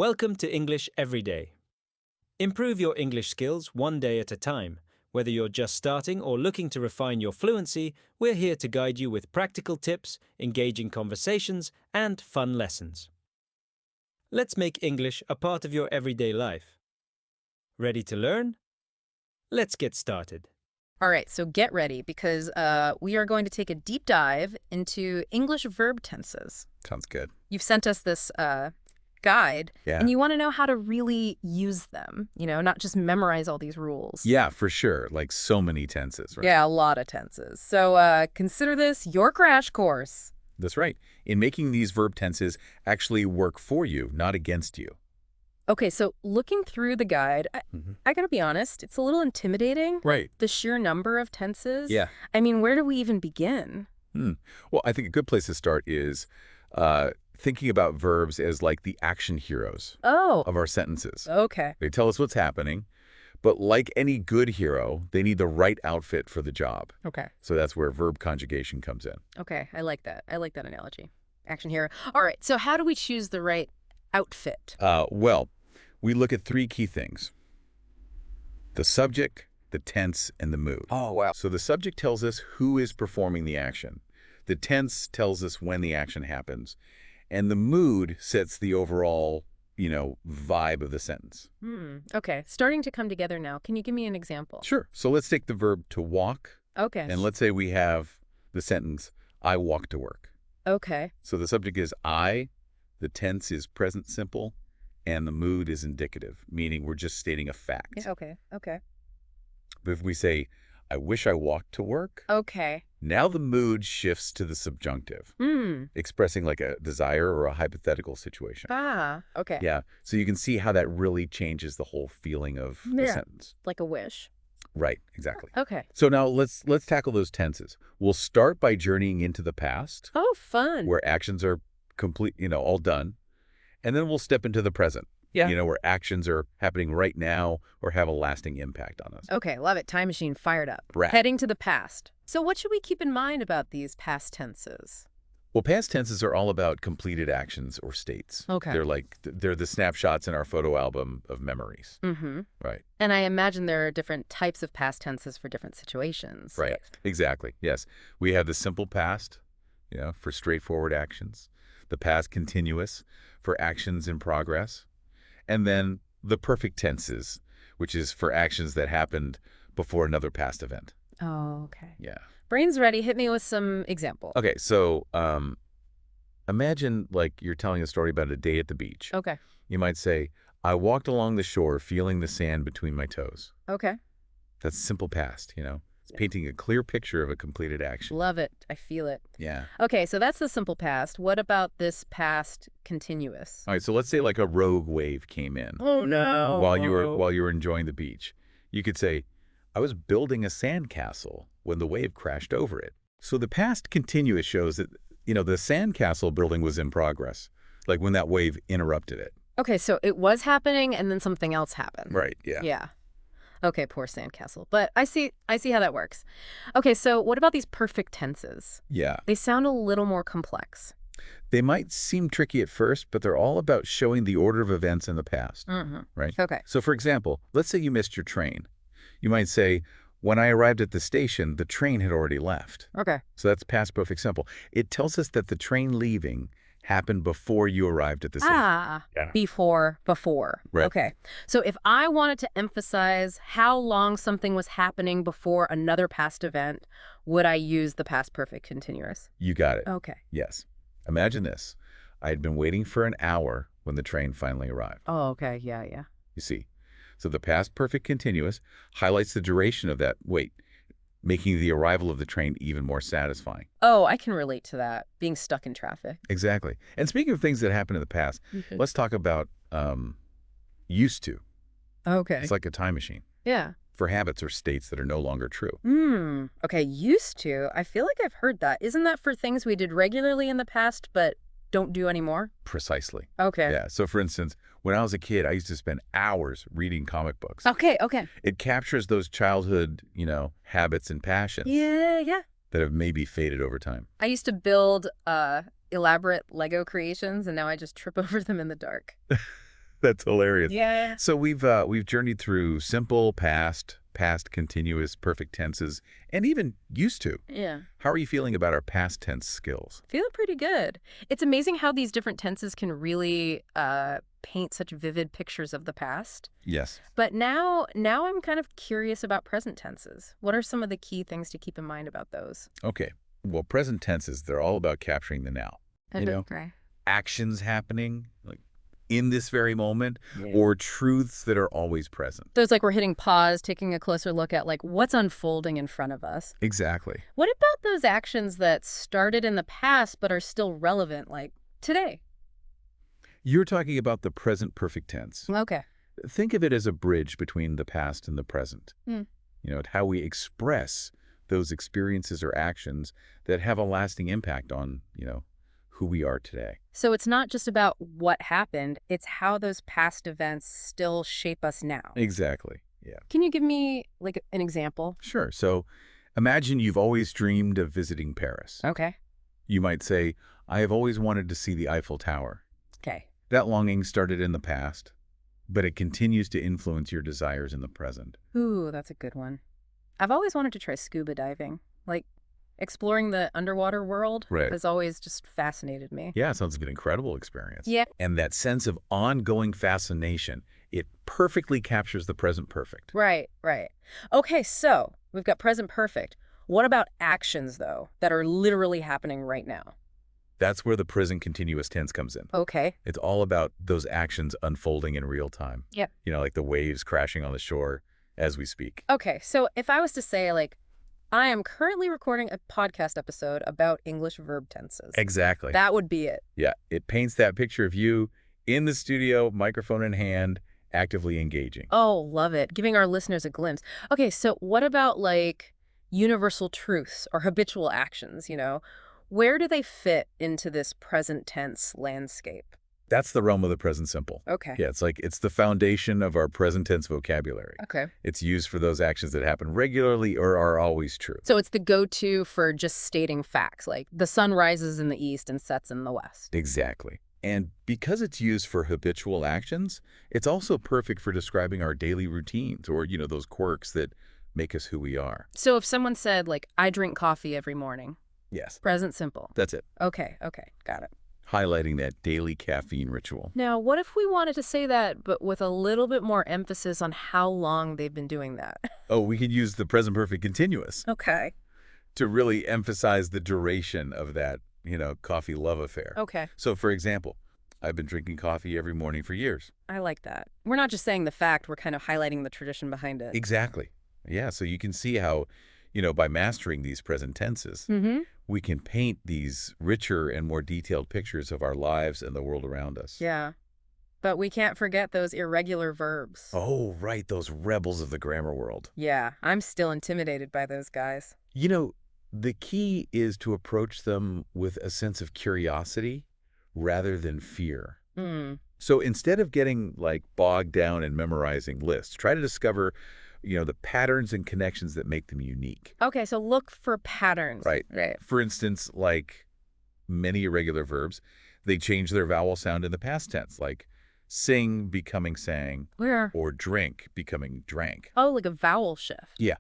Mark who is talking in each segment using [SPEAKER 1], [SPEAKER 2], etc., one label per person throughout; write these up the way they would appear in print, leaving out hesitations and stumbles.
[SPEAKER 1] Welcome to English Every Day. Improve your English skills one day at a time. Whether you're just starting or looking to refine your fluency, we're here to guide you with practical tips, engaging conversations, and fun lessons. Let's make English a part of your everyday life. Ready to learn? Let's get started.
[SPEAKER 2] All right, so get ready because we are going to take a deep dive into English verb tenses.
[SPEAKER 3] Sounds good.
[SPEAKER 2] You've sent us this guide,
[SPEAKER 3] Yeah.
[SPEAKER 2] and you want to know how to really use them, not just memorize all these rules.
[SPEAKER 3] Yeah, for sure. Like so many tenses, right?
[SPEAKER 2] Yeah, a lot of tenses. So consider this your crash course.
[SPEAKER 3] That's right. In making these verb tenses actually work for you, not against you.
[SPEAKER 2] Okay, so looking through the guide, I gotta be honest, it's a little intimidating.
[SPEAKER 3] Right.
[SPEAKER 2] The sheer number of tenses.
[SPEAKER 3] Yeah.
[SPEAKER 2] I mean, where do we even begin?
[SPEAKER 3] Well, I think a good place to start is thinking about verbs as like the action heroes
[SPEAKER 2] Oh,
[SPEAKER 3] of our sentences.
[SPEAKER 2] okay.
[SPEAKER 3] They tell us what's happening, but like any good hero, they need the right outfit for the job.
[SPEAKER 2] Okay.
[SPEAKER 3] So that's where verb conjugation comes in.
[SPEAKER 2] Okay, I like that. I like that analogy. Action hero. All right, so how do we choose the right outfit?
[SPEAKER 3] Well, we look at three key things: the subject, the tense, and the mood.
[SPEAKER 2] Oh, wow.
[SPEAKER 3] So the subject tells us who is performing the action. The tense tells us when the action happens. And the mood sets the overall, vibe of the sentence.
[SPEAKER 2] Okay, starting to come together now. Can you give me an example?
[SPEAKER 3] Sure. So let's take the verb to walk.
[SPEAKER 2] Okay.
[SPEAKER 3] And let's say we have the sentence, I walk to work.
[SPEAKER 2] Okay.
[SPEAKER 3] So the subject is I, the tense is present simple, and the mood is indicative, meaning we're just stating a fact.
[SPEAKER 2] Yeah, okay.
[SPEAKER 3] But if we say, I wish I walked to work,
[SPEAKER 2] Okay.
[SPEAKER 3] now the mood shifts to the subjunctive, expressing like a desire or a hypothetical situation.
[SPEAKER 2] Okay.
[SPEAKER 3] Yeah, so you can see how that really changes the whole feeling of the sentence.
[SPEAKER 2] Like a wish.
[SPEAKER 3] Right, exactly.
[SPEAKER 2] Okay.
[SPEAKER 3] So now let's tackle those tenses. We'll start by journeying into the past,
[SPEAKER 2] Oh, fun.
[SPEAKER 3] where actions are complete, all done. And then we'll step into the present, where actions are happening right now or have a lasting impact on us.
[SPEAKER 2] Okay, love it. Time machine fired up.
[SPEAKER 3] Right.
[SPEAKER 2] Heading to the past. So what should we keep in mind about these past tenses?
[SPEAKER 3] Well, past tenses are all about completed actions or states.
[SPEAKER 2] Okay.
[SPEAKER 3] They're the snapshots in our photo album of memories. Right.
[SPEAKER 2] And I imagine there are different types of past tenses for different situations.
[SPEAKER 3] Right. Exactly. Yes. We have the simple past, for straightforward actions. The past continuous for actions in progress. And then the perfect tenses, which is for actions that happened before another past event.
[SPEAKER 2] Oh, okay.
[SPEAKER 3] Yeah.
[SPEAKER 2] Brain's ready. Hit me with some example.
[SPEAKER 3] Okay. So imagine like you're telling a story about a day at the beach.
[SPEAKER 2] Okay.
[SPEAKER 3] You might say, I walked along the shore feeling the sand between my toes.
[SPEAKER 2] Okay.
[SPEAKER 3] That's simple past, It's painting a clear picture of a completed action.
[SPEAKER 2] Love it. I feel it.
[SPEAKER 3] Yeah.
[SPEAKER 2] Okay, so that's the simple past. What about this past continuous?
[SPEAKER 3] All right, so let's say like a rogue wave came in
[SPEAKER 2] Oh, no.
[SPEAKER 3] while you were enjoying the beach. You could say, I was building a sandcastle when the wave crashed over it. So the past continuous shows that, the sandcastle building was in progress, like when that wave interrupted it.
[SPEAKER 2] Okay, so it was happening and then something else happened.
[SPEAKER 3] Right, yeah.
[SPEAKER 2] Yeah. Okay, poor sandcastle. But I see how that works. Okay, so what about these perfect tenses?
[SPEAKER 3] Yeah.
[SPEAKER 2] They sound a little more complex.
[SPEAKER 3] They might seem tricky at first, but they're all about showing the order of events in the past, right?
[SPEAKER 2] Okay.
[SPEAKER 3] So for example, let's say you missed your train. You might say, when I arrived at the station, the train had already left.
[SPEAKER 2] Okay.
[SPEAKER 3] So that's past perfect simple. It tells us that the train leaving happened before you arrived at the station. Yeah.
[SPEAKER 2] Before.
[SPEAKER 3] Right.
[SPEAKER 2] Okay. So if I wanted to emphasize how long something was happening before another past event, would I use the past perfect continuous?
[SPEAKER 3] You got it.
[SPEAKER 2] Okay.
[SPEAKER 3] Yes. Imagine this. I had been waiting for an hour when the train finally arrived.
[SPEAKER 2] Oh, okay. Yeah.
[SPEAKER 3] You see. So the past perfect continuous highlights the duration of that wait, making the arrival of the train even more satisfying.
[SPEAKER 2] Oh, I can relate to that, being stuck in traffic.
[SPEAKER 3] Exactly. And speaking of things that happened in the past, let's talk about used to.
[SPEAKER 2] Okay.
[SPEAKER 3] It's like a time machine
[SPEAKER 2] Yeah.
[SPEAKER 3] for habits or states that are no longer true.
[SPEAKER 2] Okay, used to. I feel like I've heard that. Isn't that for things we did regularly in the past but don't do anymore?
[SPEAKER 3] Precisely.
[SPEAKER 2] Okay.
[SPEAKER 3] Yeah. So for instance, when I was a kid, I used to spend hours reading comic books.
[SPEAKER 2] Okay.
[SPEAKER 3] It captures those childhood, habits and passions
[SPEAKER 2] Yeah.
[SPEAKER 3] that have maybe faded over time.
[SPEAKER 2] I used to build elaborate Lego creations, and now I just trip over them in the dark.
[SPEAKER 3] That's hilarious.
[SPEAKER 2] Yeah.
[SPEAKER 3] So we've journeyed through simple, past, continuous, perfect tenses, and even used to.
[SPEAKER 2] Yeah.
[SPEAKER 3] How are you feeling about our past tense skills?
[SPEAKER 2] Feeling pretty good. It's amazing how these different tenses can really paint such vivid pictures of the past.
[SPEAKER 3] Yes.
[SPEAKER 2] But now I'm kind of curious about present tenses. What are some of the key things to keep in mind about those?
[SPEAKER 3] Okay. Well, present tenses, they're all about capturing the now. You know,
[SPEAKER 2] Okay.
[SPEAKER 3] actions happening like in this very moment,
[SPEAKER 2] Yeah.
[SPEAKER 3] or truths that are always present.
[SPEAKER 2] So it's like we're hitting pause, taking a closer look at like what's unfolding in front of us.
[SPEAKER 3] Exactly.
[SPEAKER 2] What about those actions that started in the past but are still relevant, like today?
[SPEAKER 3] You're talking about the present perfect tense.
[SPEAKER 2] Okay.
[SPEAKER 3] Think of it as a bridge between the past and the present.
[SPEAKER 2] Hmm.
[SPEAKER 3] You know, how we express those experiences or actions that have a lasting impact on, who we are today.
[SPEAKER 2] So it's not just about what happened, it's how those past events still shape us now.
[SPEAKER 3] Exactly. Yeah.
[SPEAKER 2] Can you give me like an example?
[SPEAKER 3] Sure. So imagine you've always dreamed of visiting Paris.
[SPEAKER 2] Okay.
[SPEAKER 3] You might say, I have always wanted to see the Eiffel Tower.
[SPEAKER 2] Okay.
[SPEAKER 3] That longing started in the past, but it continues to influence your desires in the present.
[SPEAKER 2] Ooh, that's a good one. I've always wanted to try scuba diving. Like, exploring the underwater world
[SPEAKER 3] Right.
[SPEAKER 2] has always just fascinated me.
[SPEAKER 3] Yeah, it sounds like an incredible experience.
[SPEAKER 2] Yeah.
[SPEAKER 3] And that sense of ongoing fascination, it perfectly captures the present perfect.
[SPEAKER 2] Right. Okay, so we've got present perfect. What about actions, though, that are literally happening right now?
[SPEAKER 3] That's where the present continuous tense comes in.
[SPEAKER 2] Okay.
[SPEAKER 3] It's all about those actions unfolding in real time.
[SPEAKER 2] Yep.
[SPEAKER 3] Like the waves crashing on the shore as we speak.
[SPEAKER 2] Okay, so if I was to say, like, I am currently recording a podcast episode about English verb tenses.
[SPEAKER 3] Exactly.
[SPEAKER 2] That would be it.
[SPEAKER 3] Yeah, it paints that picture of you in the studio, microphone in hand, actively engaging.
[SPEAKER 2] Oh, love it. Giving our listeners a glimpse. Okay, so what about, like, universal truths or habitual actions, Where do they fit into this present tense landscape?
[SPEAKER 3] That's the realm of the present simple.
[SPEAKER 2] Okay.
[SPEAKER 3] Yeah, it's the foundation of our present tense vocabulary.
[SPEAKER 2] Okay.
[SPEAKER 3] It's used for those actions that happen regularly or are always true.
[SPEAKER 2] So it's the go-to for just stating facts, like the sun rises in the east and sets in the west.
[SPEAKER 3] Exactly. And because it's used for habitual actions, it's also perfect for describing our daily routines or, those quirks that make us who we are.
[SPEAKER 2] So if someone said, like, I drink coffee every morning,
[SPEAKER 3] Yes.
[SPEAKER 2] present simple.
[SPEAKER 3] That's it.
[SPEAKER 2] Okay, got it.
[SPEAKER 3] Highlighting that daily caffeine ritual.
[SPEAKER 2] Now, what if we wanted to say that, but with a little bit more emphasis on how long they've been doing that?
[SPEAKER 3] Oh, we could use the present perfect continuous
[SPEAKER 2] Okay.
[SPEAKER 3] to really emphasize the duration of that, coffee love affair.
[SPEAKER 2] Okay.
[SPEAKER 3] So, for example, I've been drinking coffee every morning for years.
[SPEAKER 2] I like that. We're not just saying the fact, we're kind of highlighting the tradition behind it.
[SPEAKER 3] Exactly. Yeah, so you can see how, by mastering these present tenses, we can paint these richer and more detailed pictures of our lives and the world around us.
[SPEAKER 2] Yeah. But we can't forget those irregular verbs.
[SPEAKER 3] Oh, right, those rebels of the grammar world.
[SPEAKER 2] Yeah, I'm still intimidated by those guys.
[SPEAKER 3] The key is to approach them with a sense of curiosity rather than fear. So instead of getting bogged down in memorizing lists, try to discover, the patterns and connections that make them unique.
[SPEAKER 2] Okay, so look for patterns.
[SPEAKER 3] Right.
[SPEAKER 2] Right.
[SPEAKER 3] For instance, like many irregular verbs, they change their vowel sound in the past tense, like sing becoming sang,
[SPEAKER 2] Where?
[SPEAKER 3] or drink becoming drank.
[SPEAKER 2] Oh, like a vowel shift.
[SPEAKER 3] Yeah,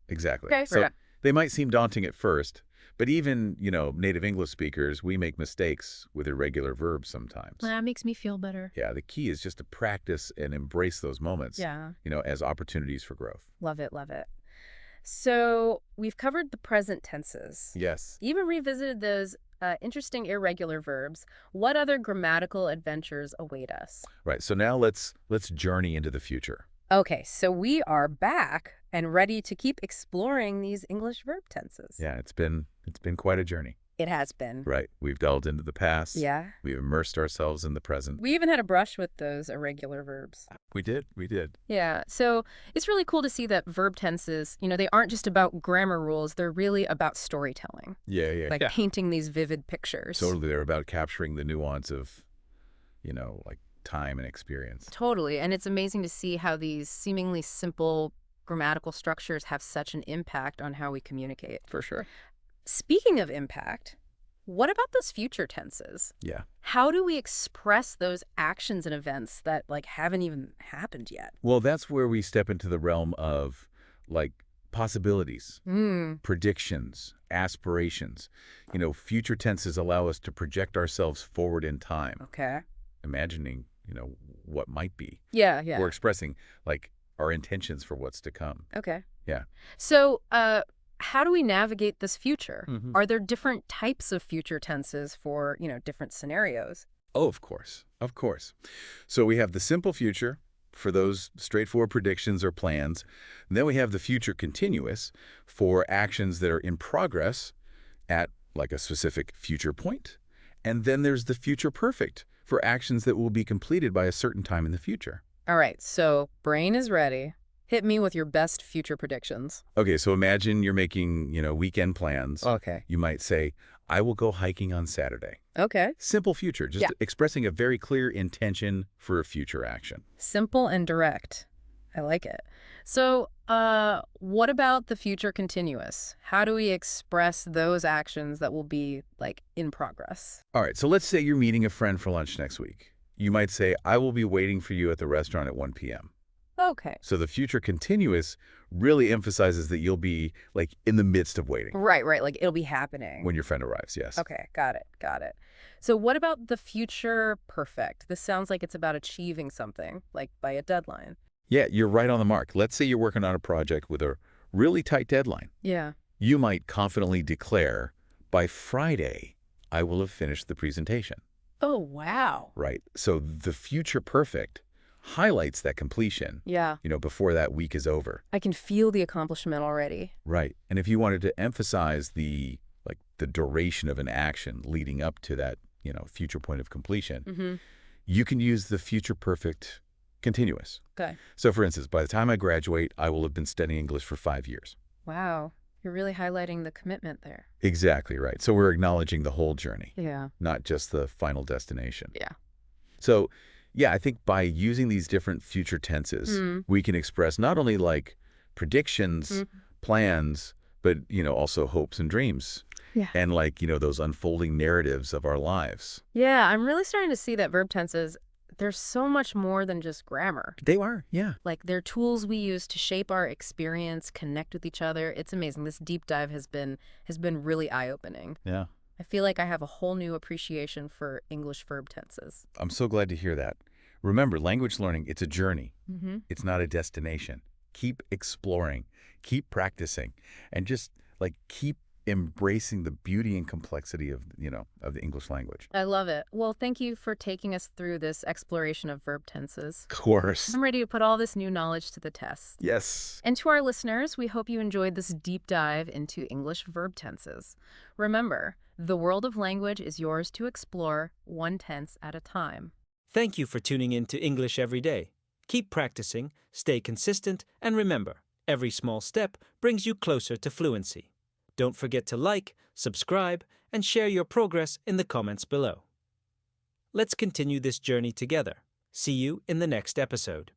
[SPEAKER 3] exactly.
[SPEAKER 2] Okay,
[SPEAKER 3] So
[SPEAKER 2] forgot.
[SPEAKER 3] they might seem daunting at first, but even, native English speakers, we make mistakes with irregular verbs sometimes.
[SPEAKER 2] That makes me feel better.
[SPEAKER 3] Yeah, the key is just to practice and embrace those moments,
[SPEAKER 2] Yeah.
[SPEAKER 3] as opportunities for growth.
[SPEAKER 2] Love it. So we've covered the present tenses.
[SPEAKER 3] Yes.
[SPEAKER 2] Even revisited those interesting irregular verbs. What other grammatical adventures await us?
[SPEAKER 3] Right. So now let's journey into the future.
[SPEAKER 2] Okay, so we are back and ready to keep exploring these English verb tenses.
[SPEAKER 3] Yeah, it's been quite a journey.
[SPEAKER 2] It has been.
[SPEAKER 3] Right. We've delved into the past.
[SPEAKER 2] Yeah.
[SPEAKER 3] We've immersed ourselves in the present.
[SPEAKER 2] We even had a brush with those irregular verbs.
[SPEAKER 3] We did.
[SPEAKER 2] Yeah, so it's really cool to see that verb tenses, they aren't just about grammar rules, they're really about storytelling.
[SPEAKER 3] Yeah.
[SPEAKER 2] Like painting these vivid pictures.
[SPEAKER 3] Totally. They're about capturing the nuance of, time and experience.
[SPEAKER 2] Totally, and it's amazing to see how these seemingly simple grammatical structures have such an impact on how we communicate.
[SPEAKER 3] For sure.
[SPEAKER 2] Speaking of impact, What about those future tenses?
[SPEAKER 3] Yeah.
[SPEAKER 2] How do we express those actions and events that, like, haven't even happened yet?
[SPEAKER 3] Well, that's where we step into the realm of, like, possibilities,
[SPEAKER 2] Hmm.
[SPEAKER 3] predictions, aspirations. Future tenses allow us to project ourselves forward in time,
[SPEAKER 2] Okay.
[SPEAKER 3] imagining, what might be,
[SPEAKER 2] Yeah,
[SPEAKER 3] or
[SPEAKER 2] yeah.
[SPEAKER 3] expressing, like, our intentions for what's to come.
[SPEAKER 2] Okay.
[SPEAKER 3] Yeah.
[SPEAKER 2] So, how do we navigate this future?
[SPEAKER 3] hmm
[SPEAKER 2] Are there different types of future tenses for, different scenarios?
[SPEAKER 3] Oh, of course. Of course. So we have the simple future for those straightforward predictions or plans. And then we have the future continuous for actions that are in progress at like a specific future point. And then there's the future perfect for actions that will be completed by a certain time in the future.
[SPEAKER 2] All right, so brain is ready. Hit me with your best future predictions.
[SPEAKER 3] Okay, so imagine you're making, weekend plans.
[SPEAKER 2] Okay.
[SPEAKER 3] You might say, I will go hiking on Saturday.
[SPEAKER 2] Okay.
[SPEAKER 3] Simple future, just
[SPEAKER 2] Yeah.
[SPEAKER 3] expressing a very clear intention for a future action.
[SPEAKER 2] Simple and direct. I like it. So, what about the future continuous? How do we express those actions that will be, like, in progress?
[SPEAKER 3] All right, so let's say you're meeting a friend for lunch next week. You might say, I will be waiting for you at the restaurant at 1 p.m.
[SPEAKER 2] Okay.
[SPEAKER 3] So the future continuous really emphasizes that you'll be, like, in the midst of waiting
[SPEAKER 2] Right, right. Like, it'll be happening.
[SPEAKER 3] when your friend arrives, yes.
[SPEAKER 2] Okay, got it, got it. So what about the future perfect? This sounds like it's about achieving something, like by a deadline.
[SPEAKER 3] Yeah, you're right on the mark. Let's say you're working on a project with a really tight deadline.
[SPEAKER 2] Yeah.
[SPEAKER 3] You might confidently declare, by Friday, I will have finished the presentation.
[SPEAKER 2] Oh, wow.
[SPEAKER 3] Right. So the future perfect highlights that completion,
[SPEAKER 2] Yeah,
[SPEAKER 3] before that week is over.
[SPEAKER 2] I can feel the accomplishment already.
[SPEAKER 3] Right. And if you wanted to emphasize the duration of an action leading up to that, future point of completion,
[SPEAKER 2] Mm-hmm.
[SPEAKER 3] you can use the future perfect continuous.
[SPEAKER 2] Okay.
[SPEAKER 3] So for instance, by the time I graduate, I will have been studying English for 5 years.
[SPEAKER 2] Wow. You're really highlighting the commitment there.
[SPEAKER 3] Exactly right. So we're acknowledging the whole journey,
[SPEAKER 2] Yeah.
[SPEAKER 3] not just the final destination.
[SPEAKER 2] Yeah.
[SPEAKER 3] So, yeah, I think by using these different future tenses, we can express not only like predictions, plans, but, also hopes and dreams.
[SPEAKER 2] Yeah.
[SPEAKER 3] And like, those unfolding narratives of our lives.
[SPEAKER 2] Yeah, I'm really starting to see that verb tenses, they're so much more than just grammar.
[SPEAKER 3] They are, yeah.
[SPEAKER 2] Like, they're tools we use to shape our experience, connect with each other. It's amazing. This deep dive has been really eye-opening.
[SPEAKER 3] Yeah.
[SPEAKER 2] I feel like I have a whole new appreciation for English verb tenses.
[SPEAKER 3] I'm so glad to hear that. Remember, language learning, it's a journey.
[SPEAKER 2] Mm-hmm.
[SPEAKER 3] It's not a destination. Keep exploring, keep practicing, and just like keep embracing the beauty and complexity of, of the English language.
[SPEAKER 2] I love it. Well, thank you for taking us through this exploration of verb tenses.
[SPEAKER 3] Of course.
[SPEAKER 2] I'm ready to put all this new knowledge to the test.
[SPEAKER 3] Yes.
[SPEAKER 2] And to our listeners, we hope you enjoyed this deep dive into English verb tenses. Remember, the world of language is yours to explore, one tense at a time.
[SPEAKER 1] Thank you for tuning in to English Every Day. Keep practicing, stay consistent, and remember, every small step brings you closer to fluency. Don't forget to like, subscribe, and share your progress in the comments below. Let's continue this journey together. See you in the next episode.